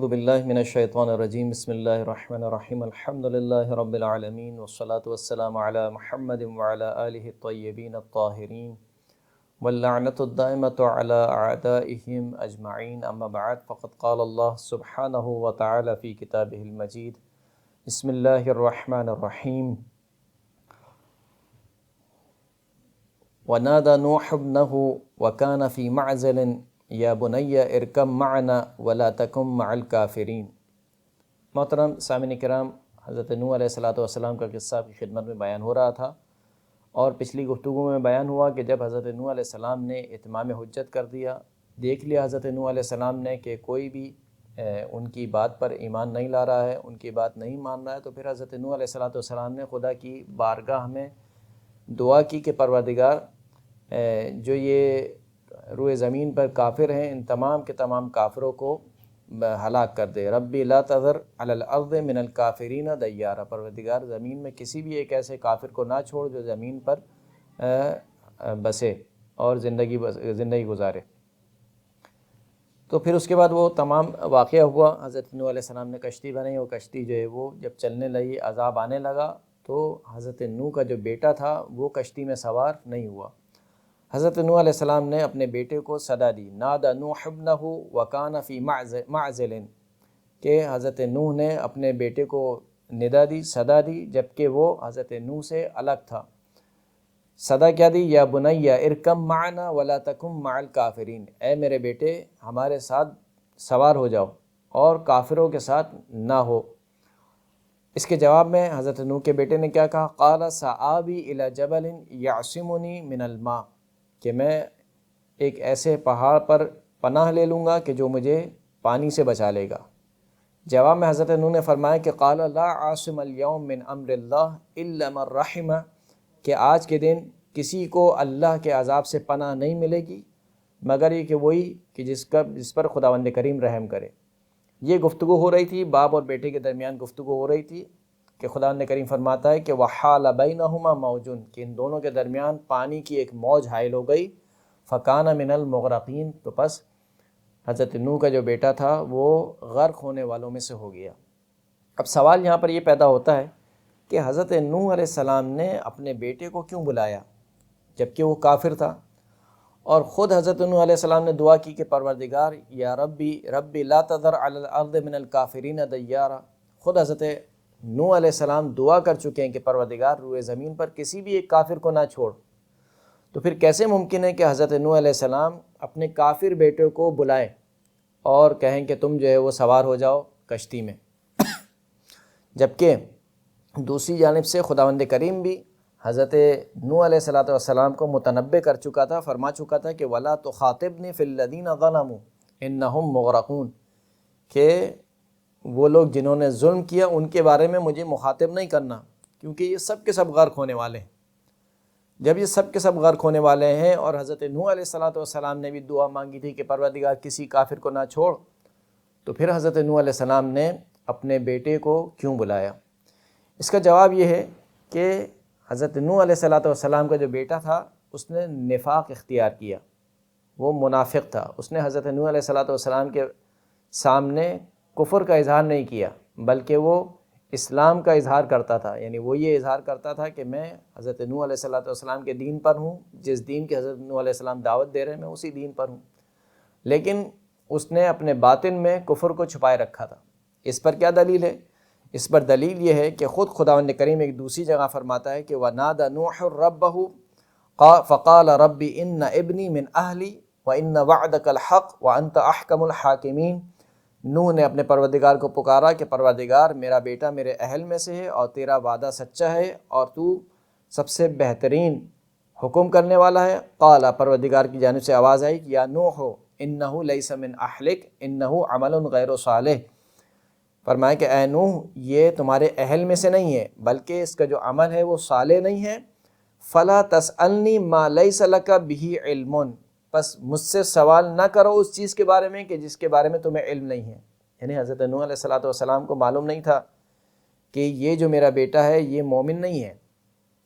اعوذ باللہ من الشیطان الرجیم بسم اللہ الرحمن الرحیم الحمد للہ رب العالمین والصلاة والسلام علی محمد وعلی آلہ الطیبین الطاہرین واللعنۃ الدائمۃ علی اعدائہم اجمعین اما بعد فقد قال اللہ سبحانہ وتعالی فی کتابہ المجید بسم اللہ الرحمن الرحیم ونادى نوح ابنه وكان في معزل یا بنی ارکب معنا ولا تکن مع الکافرین۔ محترم سامعین کرام، حضرت نوح علیہ السلام کا قصہ آپ کی خدمت میں بیان ہو رہا تھا، اور پچھلی گفتگو میں بیان ہوا کہ جب حضرت نوح علیہ السلام نے اتمام حجت کر دیا، دیکھ لیا حضرت نوح علیہ السلام نے کہ کوئی بھی ان کی بات پر ایمان نہیں لا رہا ہے، ان کی بات نہیں مان رہا ہے، تو پھر حضرت نوح علیہ السلام نے خدا کی بارگاہ میں دعا کی کہ پروردگار جو یہ روئے زمین پر کافر ہیں، ان تمام کے تمام کافروں کو ہلاک کر دے۔ ربی لا تذر علی الارض من الکافرین دیارا، پروردگار زمین میں کسی بھی ایک ایسے کافر کو نہ چھوڑ جو زمین پر بسے اور زندگی گزارے۔ تو پھر اس کے بعد وہ تمام واقعہ ہوا، حضرت نوح علیہ السلام نے کشتی بنائی، وہ کشتی جو ہے وہ جب چلنے لگی، عذاب آنے لگا، تو حضرت نوح کا جو بیٹا تھا وہ کشتی میں سوار نہیں ہوا۔ حضرت نوح علیہ السلام نے اپنے بیٹے کو صدا دی، نادى نوح ابنہ وکان فی معزل، کہ حضرت نوح نے اپنے بیٹے کو ندا دی، صدا دی، جبکہ وہ حضرت نوح سے الگ تھا۔ صدا کیا دی؟ یا بنی ارکب معنا ولا تکن مع الکافرین، اے میرے بیٹے ہمارے ساتھ سوار ہو جاؤ اور کافروں کے ساتھ نہ ہو۔ اس کے جواب میں حضرت نوح کے بیٹے نے کیا کہا؟ قال سآوی الی جبل یعصمنی من الماء، کہ میں ایک ایسے پہاڑ پر پناہ لے لوں گا کہ جو مجھے پانی سے بچا لے گا۔ جواب میں حضرت نوح نے فرمایا کہ قال لا عاصم اليوم من امر اللہ الا من رحم، کہ آج کے دن کسی کو اللہ کے عذاب سے پناہ نہیں ملے گی مگر یہ کہ وہی کہ جس پر خداوند کریم رحم کرے۔ یہ گفتگو ہو رہی تھی، باپ اور بیٹے کے درمیان گفتگو ہو رہی تھی کہ خداوند کریم فرماتا ہے کہ وحال بینہما موج، کہ ان دونوں کے درمیان پانی کی ایک موج حائل ہو گئی، فکان من المغرقین، تو پس حضرت نوح کا جو بیٹا تھا وہ غرق ہونے والوں میں سے ہو گیا۔ اب سوال یہاں پر یہ پیدا ہوتا ہے کہ حضرت نوح علیہ السلام نے اپنے بیٹے کو کیوں بلایا جبکہ وہ کافر تھا، اور خود حضرت نوح علیہ السلام نے دعا کی کہ پروردگار یا ربی لا تذر علی الارض من الکافرین دیارا۔ خود حضرت نوح علیہ السلام دعا کر چکے ہیں کہ پروردگار روئے زمین پر کسی بھی ایک کافر کو نہ چھوڑ، تو پھر کیسے ممکن ہے کہ حضرت نوح علیہ السلام اپنے کافر بیٹے کو بلائیں اور کہیں کہ تم جو ہے وہ سوار ہو جاؤ کشتی میں، جبکہ دوسری جانب سے خداوند کریم بھی حضرت نوح علیہ السلام کو متنبع کر چکا تھا، فرما چکا تھا کہ وَلَا تُخَاطِبْنِي فِي الَّذِينَ ظَلَمُوا إِنَّهُمْ مُغْرَقُونَ، کہ وہ لوگ جنہوں نے ظلم کیا ان کے بارے میں مجھے مخاطب نہیں کرنا، کیونکہ یہ سب کے سب غرق ہونے والے ہیں۔ جب یہ سب کے سب غرق ہونے والے ہیں اور حضرت نوح علیہ السلام نے بھی دعا مانگی تھی کہ پروردگار کسی کافر کو نہ چھوڑ، تو پھر حضرت نوح علیہ السلام نے اپنے بیٹے کو کیوں بلایا؟ اس کا جواب یہ ہے کہ حضرت نوح علیہ السلام کا جو بیٹا تھا اس نے نفاق اختیار کیا، وہ منافق تھا۔ اس نے حضرت نوح علیہ السلام کے سامنے کفر کا اظہار نہیں کیا بلکہ وہ اسلام کا اظہار کرتا تھا، یعنی وہ یہ اظہار کرتا تھا کہ میں حضرت نوح علیہ السلام کے دین پر ہوں، جس دین کی حضرت نوح علیہ السلام دعوت دے رہے ہیں میں اسی دین پر ہوں، لیکن اس نے اپنے باطن میں کفر کو چھپائے رکھا تھا۔ اس پر کیا دلیل ہے؟ اس پر دلیل یہ ہے کہ خود خداوند کریم ایک دوسری جگہ فرماتا ہے کہ وَنَادَى نُوحٌ رَبَّهُ فَقَالَ رَبِّ إِنَّ ابْنِي مِنْ أَهْلِي وَإِنَّ وَعْدَكَ الْحَقُّ وَأَنْتَ أَحْكَمُ الْحَاكِمِينَ۔ نوح نے اپنے پروردگار کو پکارا کہ پروردگار میرا بیٹا میرے اہل میں سے ہے اور تیرا وعدہ سچا ہے اور تو سب سے بہترین حکم کرنے والا ہے۔ قال، پروردگار کی جانب سے آواز آئی کہ یا نوح انہ لیس من اہلک انہ عمل غیر صالح، فرمایا کہ اے نوح یہ تمہارے اہل میں سے نہیں ہے بلکہ اس کا جو عمل ہے وہ صالح نہیں ہے۔ فلا تسألنی ما لیس لک بہ علم، پس مجھ سے سوال نہ کرو اس چیز کے بارے میں کہ جس کے بارے میں تمہیں علم نہیں ہے۔ یعنی حضرت نوح علیہ السلام کو معلوم نہیں تھا کہ یہ جو میرا بیٹا ہے یہ مومن نہیں ہے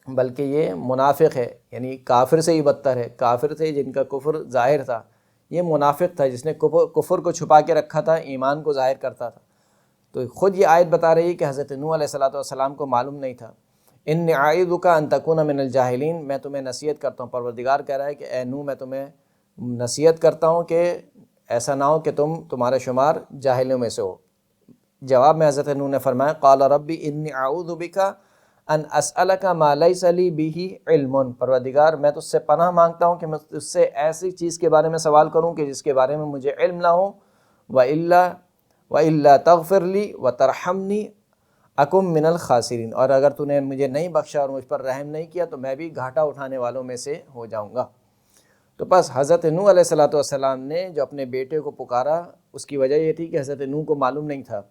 بلکہ یہ منافق ہے، یعنی کافر سے ہی بدتر ہے، کافر تھے جن کا کفر ظاہر تھا، یہ منافق تھا جس نے کفر کو چھپا کے رکھا تھا، ایمان کو ظاہر کرتا تھا۔ تو خود یہ آیت بتا رہی ہے کہ حضرت نوح علیہ السلام کو معلوم نہیں تھا۔ انی اعیذک ان تکون من الجاہلین، میں تمہیں نصیحت کرتا ہوں، پروردگار کہہ رہا ہے کہ اے نوح میں تمہیں نصیحت کرتا ہوں کہ ایسا نہ ہو کہ تمہارا شمار جاہلوں میں سے ہو۔ جواب میں حضرت نوح نے فرمایا قال ربی انی اعوذ بک ان اسألک ما لیس لی بہ علم، پروردگار میں تجھ سے پناہ مانگتا ہوں کہ میں تجھ سے ایسی چیز کے بارے میں سوال کروں کہ جس کے بارے میں مجھے علم نہ ہو، وَإِلَّا تَغْفِرْ لِي وَتَرْحَمْنِي أَكُن مِّنَ الْخَاسِرِينَ، اور اگر تو نے مجھے نہیں بخشا اور مجھ پر رحم نہیں کیا تو میں بھی گھاٹا اٹھانے والوں میں سے ہو جاؤں گا۔ تو بس حضرت نوح علیہ السلام نے جو اپنے بیٹے کو پکارا، اس کی وجہ یہ تھی کہ حضرت نوح کو معلوم نہیں تھا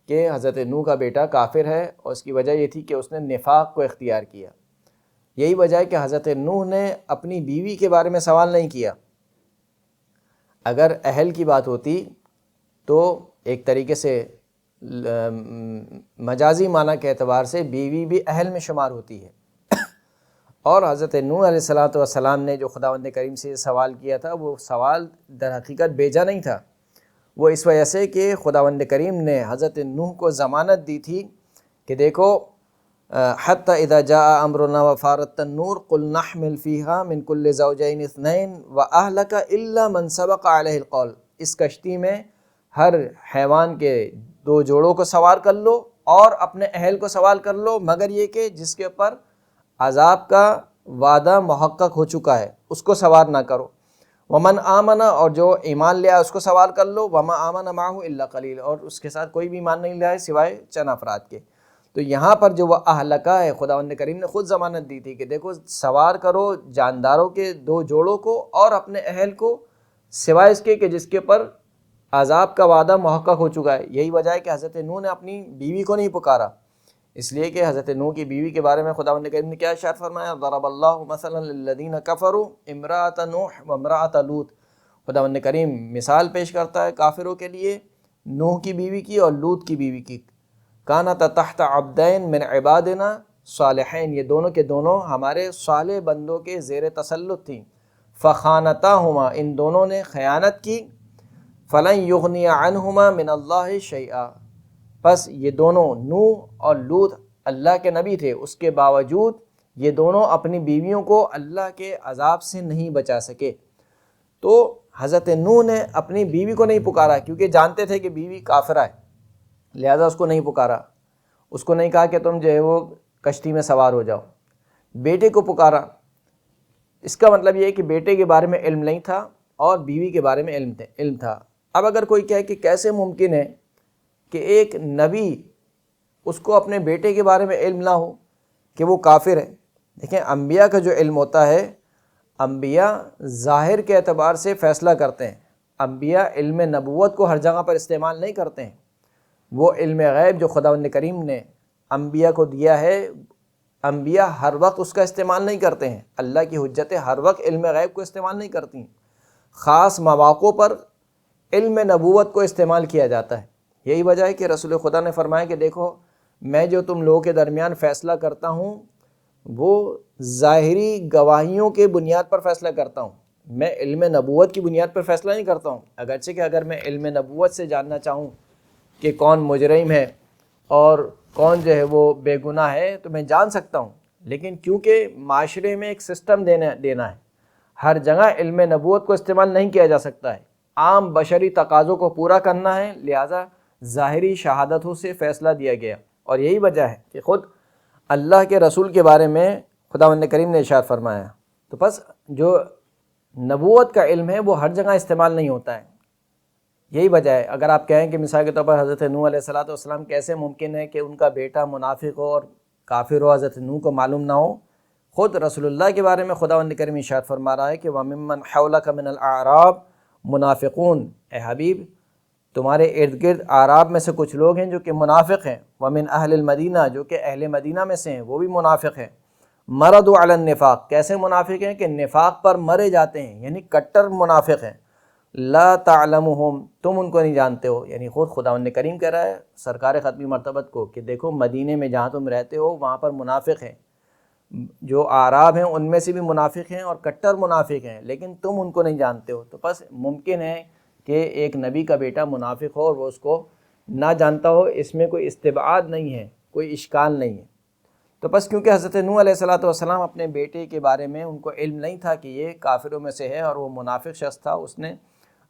کہ حضرت نوح کا بیٹا کافر ہے، اور اس کی وجہ یہ تھی کہ اس نے نفاق کو اختیار کیا۔ یہی وجہ ہے کہ حضرت نوح نے اپنی بیوی کے بارے میں سوال نہیں کیا۔ اگر اہل کی بات ہوتی تو ایک طریقے سے مجازی معنی کے اعتبار سے بیوی بھی اہل میں شمار ہوتی ہے، اور حضرت نوح علیہ السلام نے جو خداوند کریم سے سوال کیا تھا وہ سوال در حقیقت بیجا نہیں تھا، وہ اس وجہ سے کہ خداوند کریم نے حضرت نوح کو ضمانت دی تھی کہ دیکھو حتی اذا جاء امرنا وفارت النور قل نحمل فیہا من کل زوجین اثنین واہلک الا من سبق علیہ القول، اس کشتی میں ہر حیوان کے 2 جوڑوں کو سوار کر لو اور اپنے اہل کو سوال کر لو، مگر یہ کہ جس کے اوپر عذاب کا وعدہ محقق ہو چکا ہے اس کو سوار نہ کرو، ومن آمن، اور جو ایمان لیا اس کو سوار کر لو، وما آمن معہ الا قلیل، اور اس کے ساتھ کوئی بھی ایمان نہیں لیا ہے سوائے چند افراد کے۔ تو یہاں پر جو وہ اہلکا ہے، خداوند کریم نے خود ضمانت دی تھی کہ دیکھو سوار کرو جانداروں کے 2 جوڑوں کو اور اپنے اہل کو، سوائے اس کے کہ جس کے پر عذاب کا وعدہ محقق ہو چکا ہے۔ یہی وجہ ہے کہ حضرت نوح نے اپنی بیوی کو نہیں پکارا، اس لیے کہ حضرت نوح کی بیوی کے بارے میں خداوند کریم نے کیا ارشاد فرمایا، ضرب اللہ مثلا للذین کفروا امرأۃ نوح وامرأۃ لوط، خداوند کریم مثال پیش کرتا ہے کافروں کے لیے نوح کی بیوی کی اور لوط کی بیوی کی، کانتا تحت عبدین من عبادنا صالحین، یہ دونوں کے دونوں ہمارے صالح بندوں کے زیر تسلط تھیں، فخانتاہما، ان دونوں نے خیانت کی، فلن یغنی عنہما من اللہ شیئا، پس یہ دونوں نوح اور لوط اللہ کے نبی تھے، اس کے باوجود یہ دونوں اپنی بیویوں کو اللہ کے عذاب سے نہیں بچا سکے۔ تو حضرت نوح نے اپنی بیوی کو نہیں پکارا کیونکہ جانتے تھے کہ بیوی کافرہ ہے، لہذا اس کو نہیں پکارا، اس کو نہیں کہا کہ تم جو ہے وہ کشتی میں سوار ہو جاؤ، بیٹے کو پکارا۔ اس کا مطلب یہ ہے کہ بیٹے کے بارے میں علم نہیں تھا اور بیوی کے بارے میں علم تھا۔ اب اگر کوئی کہے کہ کیسے ممکن ہے کہ ایک نبی اس کو اپنے بیٹے کے بارے میں علم نہ ہو کہ وہ کافر ہے؟ دیکھیں انبیاء کا جو علم ہوتا ہے، انبیاء ظاہر کے اعتبار سے فیصلہ کرتے ہیں، انبیاء علم نبوت کو ہر جگہ پر استعمال نہیں کرتے ہیں، وہ علم غیب جو خداوند کریم نے انبیاء کو دیا ہے، انبیاء ہر وقت اس کا استعمال نہیں کرتے ہیں، اللہ کی حجتیں ہر وقت علم غیب کو استعمال نہیں کرتی ہیں، خاص مواقع پر علم نبوت کو استعمال کیا جاتا ہے۔ یہی وجہ ہے کہ رسول خدا نے فرمایا کہ دیکھو میں جو تم لوگوں کے درمیان فیصلہ کرتا ہوں وہ ظاہری گواہیوں کے بنیاد پر فیصلہ کرتا ہوں، میں علم نبوت کی بنیاد پر فیصلہ نہیں کرتا ہوں، اگرچہ کہ اگر میں علم نبوت سے جاننا چاہوں کہ کون مجرم ہے اور کون جو ہے وہ بے گناہ ہے تو میں جان سکتا ہوں، لیکن کیونکہ معاشرے میں ایک سسٹم دینا ہے، ہر جگہ علم نبوت کو استعمال نہیں کیا جا سکتا ہے، عام بشری تقاضوں کو پورا کرنا ہے، لہٰذا ظاہری شہادتوں سے فیصلہ دیا گیا۔ اور یہی وجہ ہے کہ خود اللہ کے رسول کے بارے میں خداوند کریم نے ارشاد فرمایا۔ تو بس جو نبوت کا علم ہے وہ ہر جگہ استعمال نہیں ہوتا ہے، یہی وجہ ہے۔ اگر آپ کہیں کہ مثال کے طور پر حضرت نوح علیہ السلام کیسے ممکن ہے کہ ان کا بیٹا منافق ہو اور کافر ہو، حضرت نوح کو معلوم نہ ہو، خود رسول اللہ کے بارے میں خداوند کریم ارشاد فرما رہا ہے کہ وَمِمَّنْ حَوْلَكَ مِنَ الْأَعْرَابِ منافقون، اے حبیب تمہارے ارد گرد اعراب میں سے کچھ لوگ ہیں جو کہ منافق ہیں، وَمِنْ أَهْلِ الْمَدِينَةِ، جو کہ اہل مدینہ میں سے ہیں وہ بھی منافق ہیں، مَرَضُوا عَلَى النِّفَاقِ، کیسے منافق ہیں کہ نفاق پر مرے جاتے ہیں، یعنی کٹر منافق ہیں، لا تعلمهم، تم ان کو نہیں جانتے ہو، یعنی خود خداوند کریم کہہ رہا ہے سرکار ختمی مرتبت کو کہ دیکھو مدینے میں جہاں تم رہتے ہو وہاں پر منافق ہیں، جو اعراب ہیں ان میں سے بھی منافق ہیں اور کٹر منافق ہیں، لیکن تم ان کو نہیں جانتے ہو۔ تو بس ممکن ہے کہ ایک نبی کا بیٹا منافق ہو اور وہ اس کو نہ جانتا ہو، اس میں کوئی استبعاد نہیں ہے، کوئی اشکال نہیں ہے۔ تو بس کیونکہ حضرت نوح علیہ السلام اپنے بیٹے کے بارے میں ان کو علم نہیں تھا کہ یہ کافروں میں سے ہے اور وہ منافق شخص تھا، اس نے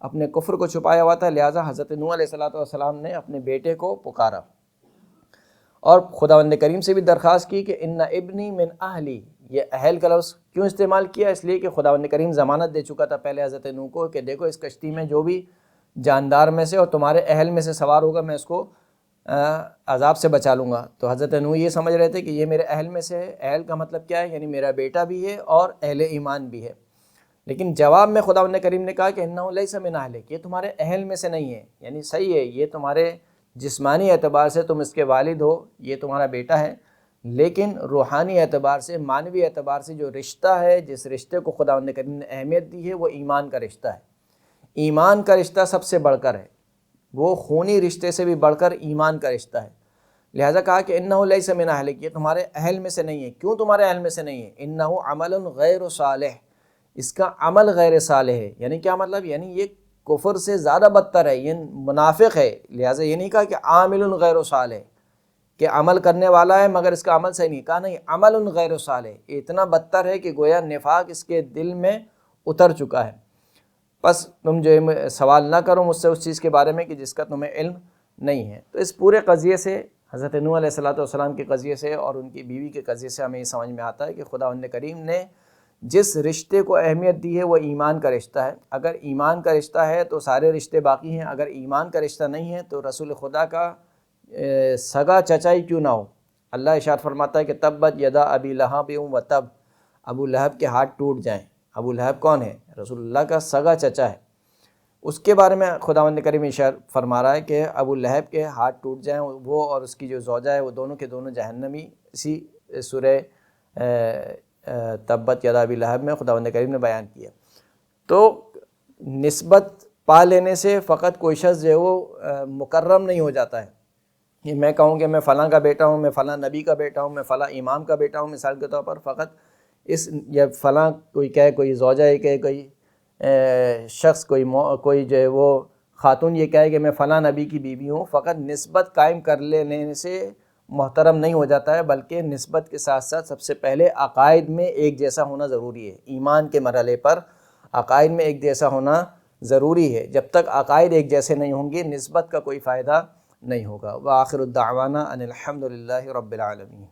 اپنے کفر کو چھپایا ہوا تھا، لہٰذا حضرت نوح علیہ السلام نے اپنے بیٹے کو پکارا اور خداوند کریم سے بھی درخواست کی کہ ان ابنی من اہلی۔ یہ اہل کا لفظ کیوں استعمال کیا؟ اس لیے کہ خداوند کریم ضمانت دے چکا تھا پہلے حضرت نوح کو کہ دیکھو اس کشتی میں جو بھی جاندار میں سے اور تمہارے اہل میں سے سوار ہوگا میں اس کو عذاب سے بچا لوں گا۔ تو حضرت نوح یہ سمجھ رہے تھے کہ یہ میرے اہل میں سے ہے۔ اہل کا مطلب کیا ہے؟ یعنی میرا بیٹا بھی ہے اور اہل ایمان بھی ہے۔ لیکن جواب میں خداوند کریم نے کہا کہ انہ لیس من اہلک، یہ تمہارے اہل میں سے نہیں ہے، یعنی صحیح ہے یہ تمہارے جسمانی اعتبار سے تم اس کے والد ہو، یہ تمہارا بیٹا ہے، لیکن روحانی اعتبار سے، معنوی اعتبار سے جو رشتہ ہے، جس رشتے کو خداوند کریم نے اہمیت دی ہے، وہ ایمان کا رشتہ ہے۔ ایمان کا رشتہ سب سے بڑھ کر ہے، وہ خونی رشتے سے بھی بڑھ کر ایمان کا رشتہ ہے۔ لہٰذا کہا کہ انہ لیس من اہلک، یہ تمہارے اہل میں سے نہیں ہے۔ کیوں تمہارے اہل میں سے نہیں ہے؟ انہ عمل غیر صالح، اس کا عمل غیر صالح ہے۔ یعنی کیا مطلب؟ یعنی یہ کفر سے زیادہ بدتر ہے، یہ منافق ہے۔ لہٰذا یہ نہیں کہا کہ عامل غیر صالح، کہ عمل کرنے والا ہے مگر اس کا عمل صحیح نہیں، کہا نہیں، عمل غیر صالح، یہ اتنا بدتر ہے کہ گویا نفاق اس کے دل میں اتر چکا ہے۔ بس تم جو سوال نہ کرو مجھ سے اس چیز کے بارے میں کہ جس کا تمہیں علم نہیں ہے۔ تو اس پورے قضیے سے، حضرت نوح علیہ السلام کے قضیے سے اور ان کی بیوی کے قضیے سے ہمیں یہ سمجھ میں آتا ہے کہ خداوند کریم نے جس رشتے کو اہمیت دی ہے وہ ایمان کا رشتہ ہے۔ اگر ایمان کا رشتہ ہے تو سارے رشتے باقی ہیں، اگر ایمان کا رشتہ نہیں ہے تو رسول خدا کا سگا چچا ہی کیوں نہ ہو۔ اللہ ارشاد فرماتا ہے کہ تبت یدا ابی لہب و تب، ابو لہب کے ہاتھ ٹوٹ جائیں۔ ابو لہب کون ہے؟ رسول اللہ کا سگا چچا ہے۔ اس کے بارے میں خداوند کریم ارشاد فرما رہا ہے کہ ابو لہب کے ہاتھ ٹوٹ جائیں، وہ اور اس کی جو زوجہ ہے وہ دونوں کے دونوں جہنمی، اسی سورہ تبت یدا ابی لہب میں خداوند کریم نے بیان کیا۔ تو نسبت پا لینے سے فقط کوئی شخص جو ہے وہ مکرم نہیں ہو جاتا ہے۔ یہ میں کہوں کہ میں فلاں کا بیٹا ہوں، میں فلاں نبی کا بیٹا ہوں، میں فلاں امام کا بیٹا ہوں، مثال کے طور پر، فقط اس یا فلاں کوئی کہے، کوئی زوجہ یہ کہے، کوئی شخص، کوئی جو ہے وہ خاتون یہ کہے کہ میں فلاں نبی کی بیوی ہوں، فقط نسبت قائم کر لینے سے محترم نہیں ہو جاتا ہے، بلکہ نسبت کے ساتھ ساتھ سب سے پہلے عقائد میں ایک جیسا ہونا ضروری ہے۔ ایمان کے مرحلے پر عقائد میں ایک جیسا ہونا ضروری ہے۔ جب تک عقائد ایک جیسے نہیں ہوں گے نسبت کا کوئی فائدہ نہیں ہوگا۔ وآخر الدعوانا ان الحمد للہ رب العالمین۔